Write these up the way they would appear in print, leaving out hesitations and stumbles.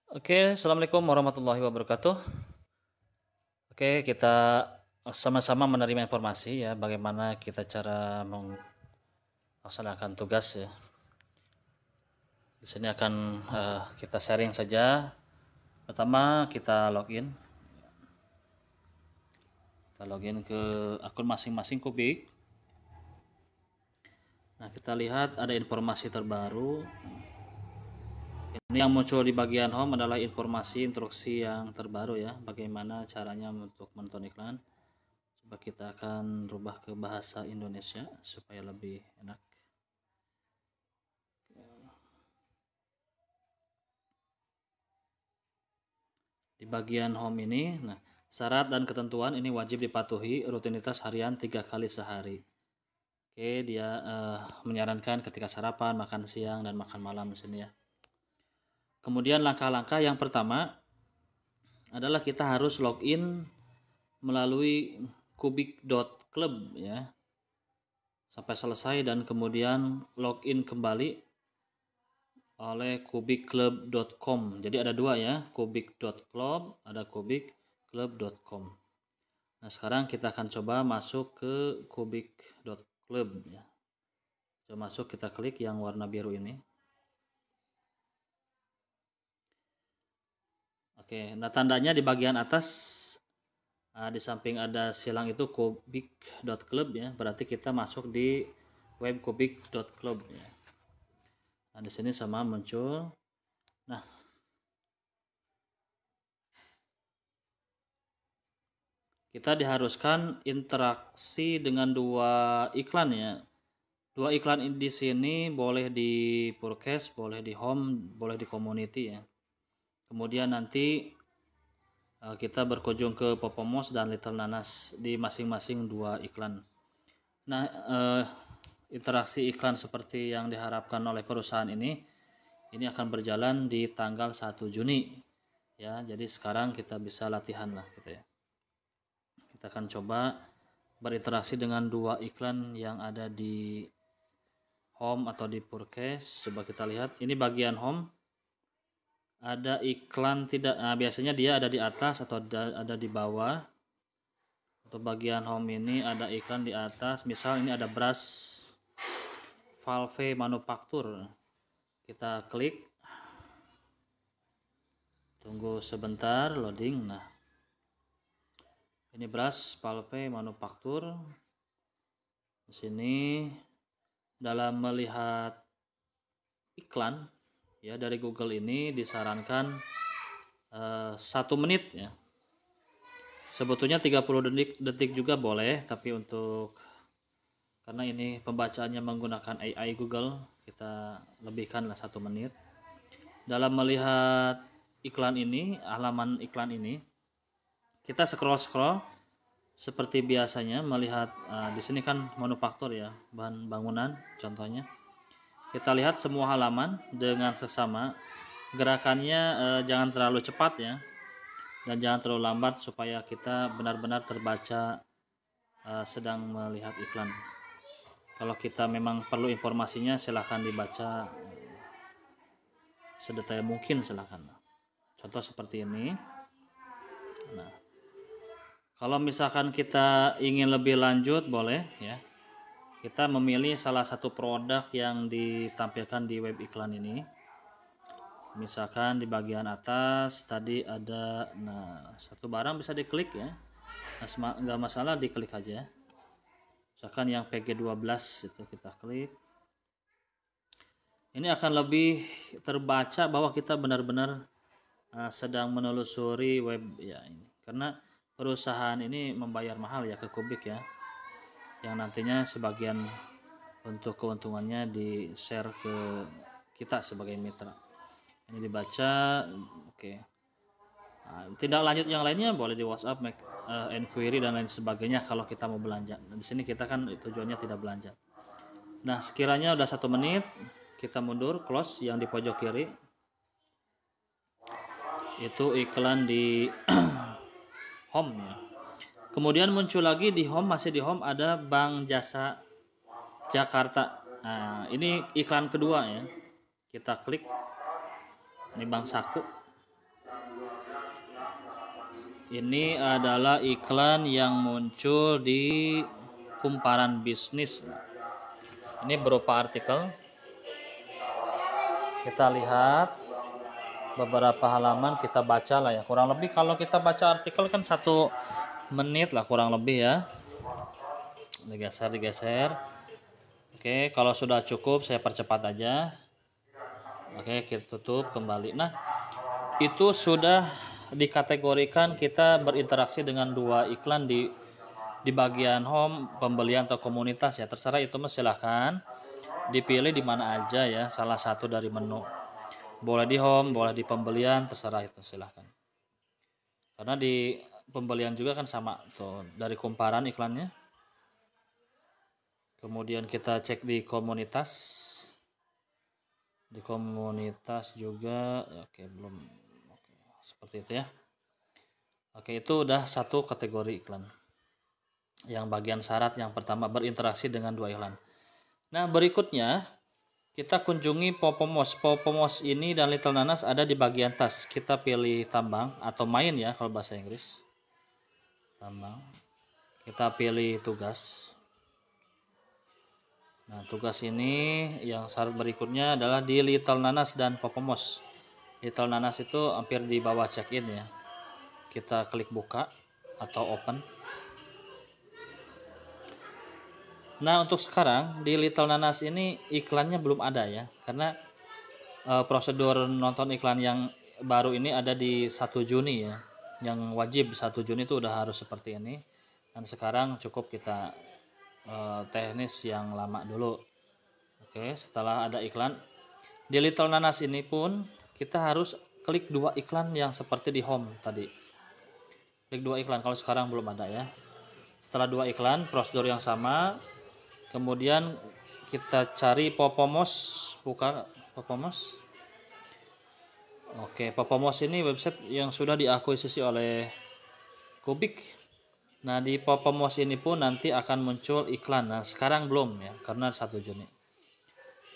Oke, Assalamualaikum warahmatullahi wabarakatuh. Oke, kita sama-sama menerima informasi ya, bagaimana kita cara melaksanakan tugas ya. Di sini akan kita sharing saja. Pertama, kita login. Kita login ke akun masing-masing Kubik. Nah, kita lihat ada informasi terbaru. Ini yang muncul di bagian home adalah informasi instruksi yang terbaru ya, bagaimana caranya untuk menonton iklan. Coba kita akan rubah ke bahasa Indonesia supaya lebih enak. Di bagian home ini, nah syarat dan ketentuan ini wajib dipatuhi, rutinitas harian 3 kali sehari. Oke, dia menyarankan ketika sarapan, makan siang, dan makan malam di sini ya. Kemudian langkah-langkah yang pertama adalah kita harus login melalui kubik.club ya sampai selesai, dan kemudian login kembali oleh kubikclub.com. Jadi ada dua ya, kubik.club, ada kubikclub.com. Nah, sekarang kita akan coba masuk ke kubik.club ya. Coba masuk, kita klik yang warna biru ini. Oke, nah tandanya di bagian atas di samping ada silang itu kubik.club ya, berarti kita masuk di web kubik.club ya. Nah, di sini sama muncul. Nah, kita diharuskan interaksi dengan dua iklan ya. Dua iklan di sini boleh di forecast, boleh di home, boleh di community ya. Kemudian nanti kita berkunjung ke Popomos dan Little Nanas di masing-masing dua iklan. Nah, interaksi iklan seperti yang diharapkan oleh perusahaan ini akan berjalan di tanggal 1 Juni ya. Jadi sekarang kita bisa latihan lah gitu ya. Kita akan coba berinteraksi dengan dua iklan yang ada di home atau di forecast. Coba kita lihat, ini bagian home ada iklan tidak, biasanya dia ada di atas atau ada di bawah. Untuk bagian home ini ada iklan di atas, misal ini ada brush valve manufaktur. Kita klik, tunggu sebentar loading. Nah, ini brush valve manufaktur. Di sini dalam melihat iklan ya dari Google ini disarankan 1 menit ya. Sebetulnya 30 detik juga boleh, tapi karena ini pembacaannya menggunakan AI Google, kita lebihkanlah 1 menit. Dalam melihat iklan ini, halaman iklan ini, kita scroll seperti biasanya melihat di sini kan manufaktur ya, bahan bangunan contohnya. Kita lihat semua halaman dengan seksama. Gerakannya jangan terlalu cepat ya, dan jangan terlalu lambat supaya kita benar-benar terbaca sedang melihat iklan. Kalau kita memang perlu informasinya, silahkan dibaca sedetail mungkin, silahkan. Contoh seperti ini. Nah, kalau misalkan kita ingin lebih lanjut boleh ya, kita memilih salah satu produk yang ditampilkan di web iklan ini. Misalkan di bagian atas tadi ada, nah satu barang bisa diklik ya, nggak masalah, diklik aja. Misalkan yang PG12 itu kita klik, ini akan lebih terbaca bahwa kita benar-benar sedang menelusuri web ya ini, karena perusahaan ini membayar mahal ya ke Kubik ya, yang nantinya sebagian untuk keuntungannya di share ke kita sebagai mitra. Ini dibaca, oke. Nah, tindak lanjut yang lainnya boleh di WhatsApp, make inquiry dan lain sebagainya kalau kita mau belanja. Dan di sini kita kan tujuannya tidak belanja. Nah, sekiranya udah 1 menit, kita mundur, close yang di pojok kiri. Itu iklan di home ya. Kemudian muncul lagi di home, masih di home ada Bank Jasa Jakarta. Nah, ini iklan kedua ya. Kita klik. Ini Bank Saku. Ini adalah iklan yang muncul di Kumparan Bisnis. Ini berupa artikel. Kita lihat beberapa halaman, kita baca lah ya. Kurang lebih kalau kita baca artikel kan 1 menit lah kurang lebih ya. Digeser. Oke, kalau sudah cukup saya percepat aja. Oke, kita tutup kembali. Nah, itu sudah dikategorikan kita berinteraksi dengan 2 iklan di bagian home, pembelian atau komunitas ya. Terserah itu silahkan dipilih di mana aja ya, salah satu dari menu. Boleh di home, boleh di pembelian, terserah itu silahkan. Karena di pembelian juga kan sama tuh dari kumparan iklannya. Kemudian kita cek di komunitas. Di komunitas juga, oke belum, oke, seperti itu ya. Oke, itu udah 1 kategori iklan. Yang bagian syarat yang pertama berinteraksi dengan 2 iklan. Nah, berikutnya kita kunjungi Popomos. Popomos ini dan Little Nanas ada di bagian tas. Kita pilih tambang atau main ya kalau bahasa Inggris. Tambang. Kita pilih tugas. Nah, tugas ini yang syarat berikutnya adalah di Little Nanas dan Popomos. Little Nanas itu hampir di bawah check-in ya. Kita klik buka atau open. Nah, untuk sekarang di Little Nanas ini iklannya belum ada ya. Karena prosedur nonton iklan yang baru ini ada di 1 Juni ya. Yang wajib 1 Juni itu udah harus seperti ini. Dan sekarang cukup kita teknis yang lama dulu. Oke, setelah ada iklan di Little Nanas ini pun kita harus klik 2 iklan yang seperti di home tadi. Klik 2 iklan kalau sekarang belum ada ya. Setelah 2 iklan, prosedur yang sama. Kemudian kita cari Popomos, buka Popomos. Oke, Popomos ini website yang sudah diakuisisi oleh Kubik. Nah, di Popomos ini pun nanti akan muncul iklan. Nah, sekarang belum ya, karena 1 Juni.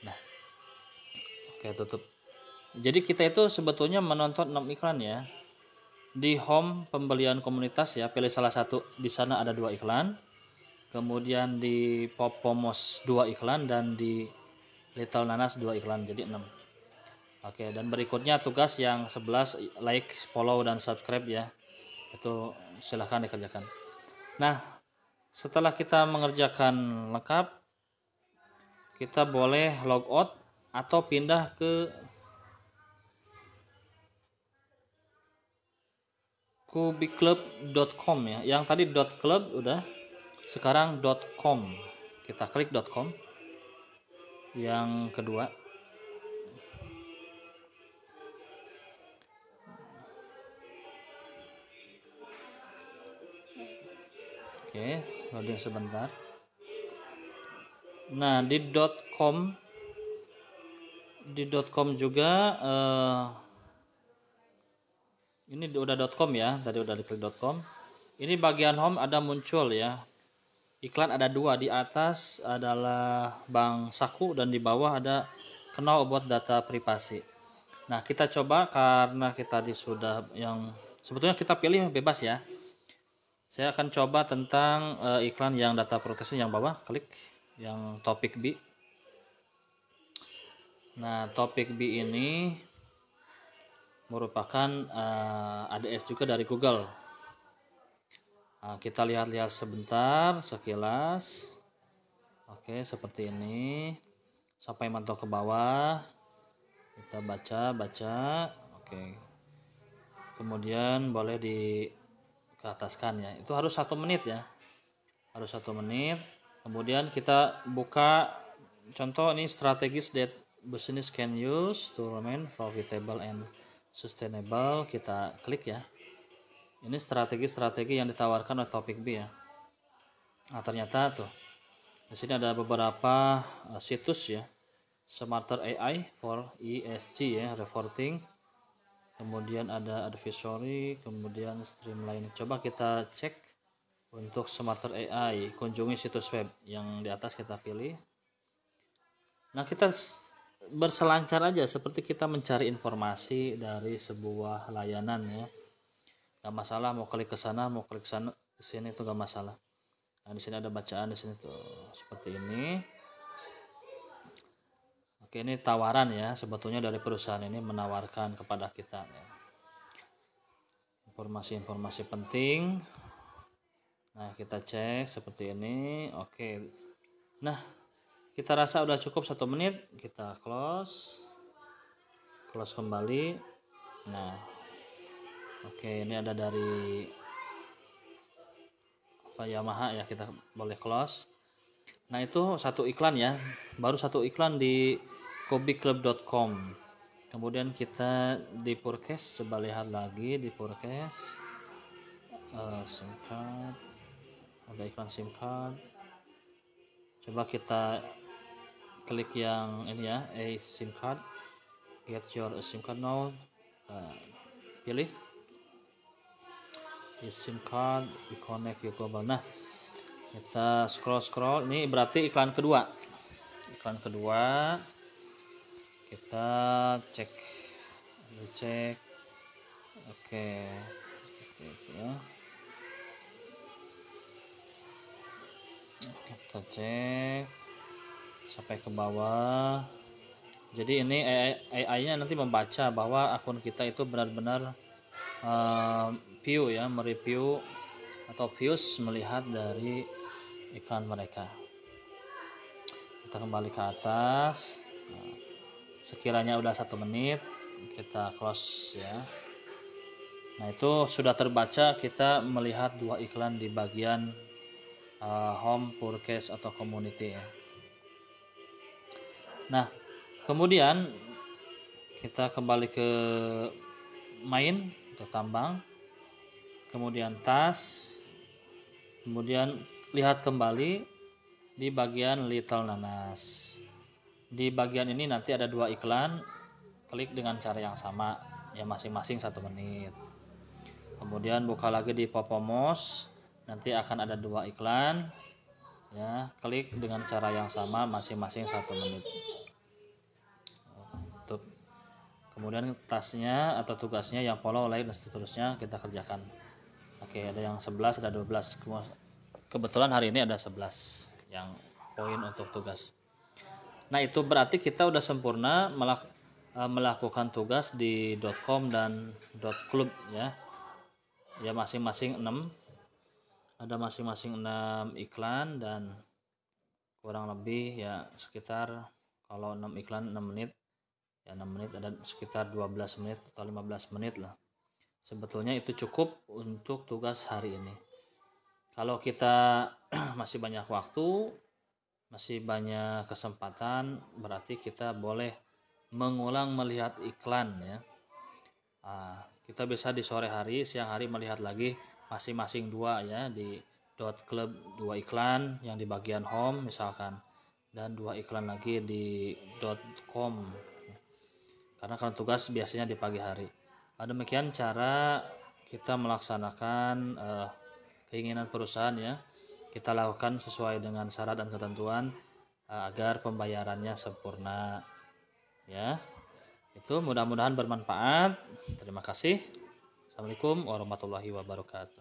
Nah, oke tutup. Jadi kita itu sebetulnya menonton 6 iklan ya. Di home pembelian komunitas ya, pilih salah satu. Di sana ada 2 iklan. Kemudian di Popomos 2 iklan dan di Little Nanas 2 iklan, jadi 6. Oke, dan berikutnya tugas yang 11 like, follow dan subscribe ya. Itu silahkan dikerjakan. Nah, setelah kita mengerjakan lengkap, kita boleh log out atau pindah ke kubiclub.com ya. Yang tadi .club udah, sekarang .com. Kita klik .com. Yang kedua. Oke, loading sebentar. Nah, di .com juga ini udah .com ya, tadi udah diklik .com. Ini bagian home ada muncul ya. Iklan ada 2, di atas adalah Bank Saku dan di bawah ada Know About Data Privasi. Nah, kita coba karena kita sudah yang sebetulnya kita pilih bebas ya. Saya akan coba tentang iklan yang data protection yang bawah, klik yang topik B. Nah, topik B ini merupakan ADS juga dari Google. Nah, kita lihat-lihat sebentar, sekilas. Oke, seperti ini. Sampai mantau ke bawah. Kita baca. Oke. Kemudian boleh ke ataskan ya. Itu harus 1 menit ya. Harus 1 menit. Kemudian kita buka contoh ini strategis that business can use to remain profitable and sustainable. Kita klik ya. Ini strategi-strategi yang ditawarkan oleh topik B ya. Nah, ternyata tuh di sini ada beberapa situs ya. Smarter AI for ESG ya, reporting. Kemudian ada advisory, kemudian streamline. Coba kita cek untuk Smarter AI, kunjungi situs web yang di atas kita pilih. Nah, kita berselancar aja seperti kita mencari informasi dari sebuah layanan ya. nggak masalah mau klik ke sana, mau klik ke sini itu nggak masalah. Nah, di sini ada bacaan di sini tuh seperti ini. Oke, ini tawaran ya, sebetulnya dari perusahaan ini menawarkan kepada kita ya, informasi-informasi penting. Nah, kita cek seperti ini. Oke. Nah, kita rasa udah cukup 1 menit, kita close kembali. Nah, oke, ini ada dari Yamaha ya, kita boleh close. Nah, itu satu iklan ya, baru satu iklan di kobiklub.com. Kemudian kita di Purkes, coba lihat lagi di Purkes, SIM card, ada iklan SIM card. Coba kita klik yang ini ya, SIM card, get your SIM card now. Kita pilih SIM card, we connect your global. Nah, kita scroll, ini berarti iklan kedua. Kita cek, oke, seperti itu ya. Kita cek sampai ke bawah. Jadi ini AI-nya nanti membaca bahwa akun kita itu benar-benar mereview atau views melihat dari iklan mereka. Kita kembali ke atas. Nah, sekiranya udah 1 menit, kita close ya. Nah, itu sudah terbaca, kita melihat 2 iklan di bagian home, Purkes atau community ya. Nah, kemudian kita kembali ke main atau tambang, kemudian tas, kemudian lihat kembali di bagian Little Nanas. Di bagian ini nanti ada 2 iklan, klik dengan cara yang sama ya, masing-masing 1 menit. Kemudian buka lagi di Popomos, nanti akan ada 2 iklan ya, klik dengan cara yang sama masing-masing 1 menit. Kemudian tasnya atau tugasnya yang follow, like dan seterusnya kita kerjakan. Oke, ada yang 11, ada 12. Kebetulan hari ini ada 11 yang poin untuk tugas. Nah, itu berarti kita udah sempurna melakukan tugas di .com dan .club ya. Ya, masing-masing 6. Ada masing-masing 6 iklan dan kurang lebih ya sekitar, kalau 6 iklan 6 menit ya, 6 menit ada sekitar 12 menit atau 15 menit lah. Sebetulnya itu cukup untuk tugas hari ini. Kalau kita masih banyak waktu, masih banyak kesempatan, berarti kita boleh mengulang melihat iklan ya. Kita bisa di sore hari, siang hari melihat lagi masing-masing 2 ya, di .club 2 iklan yang di bagian home misalkan, dan 2 iklan lagi di .com. Karena kalau tugas biasanya di pagi hari. Demikian cara kita melaksanakan keinginan perusahaan ya. Kita lakukan sesuai dengan syarat dan ketentuan agar pembayarannya sempurna ya. Itu mudah-mudahan bermanfaat. Terima kasih. Assalamualaikum warahmatullahi wabarakatuh.